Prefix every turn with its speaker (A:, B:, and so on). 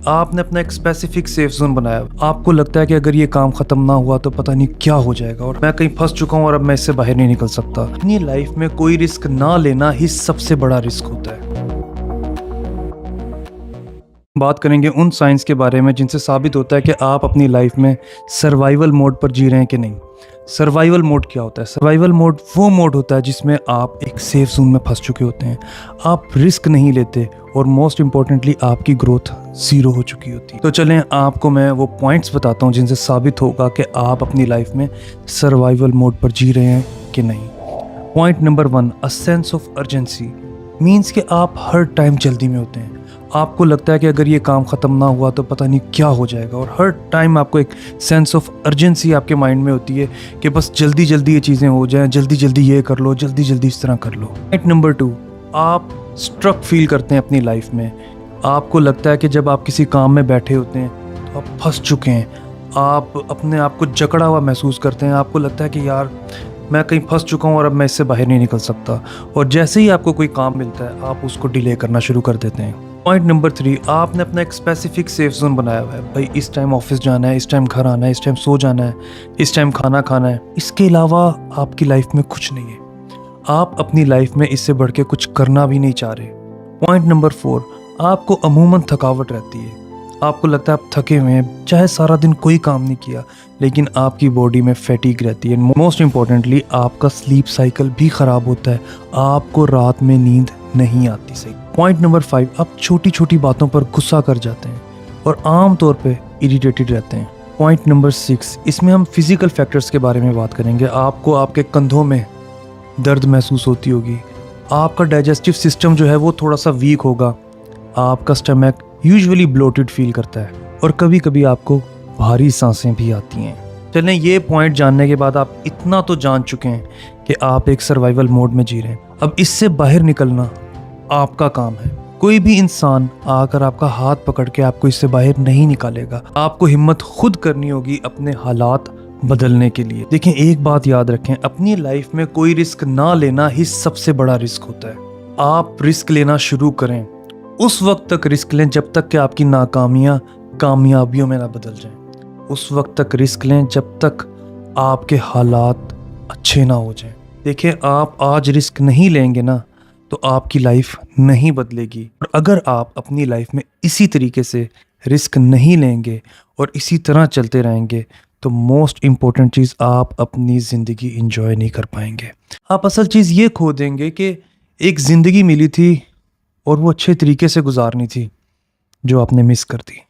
A: आपने अपना एक स्पेसिफिक सेफ जोन बनाया। आपको लगता है कि अगर ये काम खत्म ना हुआ तो पता नहीं क्या हो जाएगा और मैं कहीं फंस चुका हूँ और अब मैं इससे बाहर नहीं निकल सकता। अपनी लाइफ में कोई रिस्क ना लेना ही सबसे बड़ा रिस्क होता है। बात करेंगे उन साइंस के बारे में जिनसे साबित होता है कि आप अपनी लाइफ में सर्वाइवल मोड पर जी रहे हैं कि नहीं। सर्वाइवल मोड क्या होता है? सर्वाइवल मोड वो मोड होता है जिसमें आप एक सेफ जोन में फंस चुके होते हैं, आप रिस्क नहीं लेते और मोस्ट इम्पॉर्टेंटली आपकी ग्रोथ ज़ीरो हो चुकी होती है। तो चलें आपको मैं वो पॉइंट्स बताता हूँ जिनसे साबित होगा कि आप अपनी लाइफ में सर्वाइवल मोड पर जी रहे हैं कि नहीं। Point number 1, a sense of urgency means कि आप हर टाइम जल्दी में होते हैं। आपको लगता है कि अगर ये काम ख़त्म ना हुआ तो पता नहीं क्या हो जाएगा और हर टाइम आपको एक सेंस ऑफ अर्जेंसी आपके माइंड में होती है कि बस जल्दी जल्दी ये चीज़ें हो जाएं, जल्दी जल्दी ये कर लो, जल्दी जल्दी इस तरह कर लो। पॉइंट नंबर 2, आप स्ट्रक फील करते हैं अपनी लाइफ में। आपको लगता है कि जब आप किसी काम में बैठे होते हैं तो आप फंस चुके हैं, आप अपने आप को जकड़ा हुआ महसूस करते हैं। आपको लगता है कि यार मैं कहीं फंस चुका हूँ और अब मैं इससे बाहर नहीं निकल सकता, और जैसे ही आपको कोई काम मिलता है आप उसको डिले करना शुरू कर देते हैं। पॉइंट नंबर 3, आपने अपना एक स्पेसिफिक सेफ जोन बनाया हुआ है। भाई इस टाइम ऑफिस जाना है, इस टाइम घर आना है, इस टाइम सो जाना है, इस टाइम खाना खाना है। इसके अलावा आपकी लाइफ में कुछ नहीं है। आप अपनी लाइफ में इससे बढ़ के कुछ करना भी नहीं चाह रहे। पॉइंट नंबर 4, आपको अमूमन थकावट रहती है। आपको लगता है आप थके हुए हैं, चाहे सारा दिन कोई काम नहीं किया, लेकिन आपकी बॉडी में फैटीग रहती है। मोस्ट इम्पॉर्टेंटली आपका स्लीप साइकिल भी ख़राब होता है, आपको रात में नींद नहीं आती सही। पॉइंट नंबर 5, आप छोटी छोटी बातों पर गुस्सा कर जाते हैं और आम तौर पे इरिटेटेड रहते हैं। पॉइंट नंबर 6, इसमें हम फिजिकल फैक्टर्स के बारे में बात करेंगे। आपको आपके कंधों में दर्द महसूस होती होगी, आपका डाइजेस्टिव सिस्टम जो है वो थोड़ा सा वीक होगा, आपका स्टमक यूजुअली ब्लोटेड फील करता है और कभी कभी आपको भारी सांसें भी आती हैं। चलें ये पॉइंट जानने के बाद आप इतना तो जान चुके हैं कि आप एक सर्वाइवल मोड में जी रहे हैं। अब इससे बाहर निकलना आपका काम है। कोई भी इंसान आकर आपका हाथ पकड़ के आपको इससे बाहर नहीं निकालेगा। आपको हिम्मत खुद करनी होगी अपने हालात बदलने के लिए। देखें एक बात याद रखें, अपनी लाइफ में कोई रिस्क ना लेना ही सबसे बड़ा रिस्क होता है। आप रिस्क लेना शुरू करें, उस वक्त तक रिस्क लें जब तक कि आपकी नाकामियां कामयाबियों में ना बदल जाएं। उस वक्त तक रिस्क लें जब तक आपके हालात अच्छे ना हो जाएं। देखिए आप आज रिस्क नहीं लेंगे ना तो आपकी लाइफ नहीं बदलेगी, और अगर आप अपनी लाइफ में इसी तरीके से रिस्क नहीं लेंगे और इसी तरह चलते रहेंगे तो मोस्ट इम्पोर्टेंट चीज़, आप अपनी ज़िंदगी इंजॉय नहीं कर पाएंगे। आप असल चीज़ ये खो देंगे कि एक ज़िंदगी मिली थी और वो अच्छे तरीके से गुजारनी थी जो आपने मिस कर दी।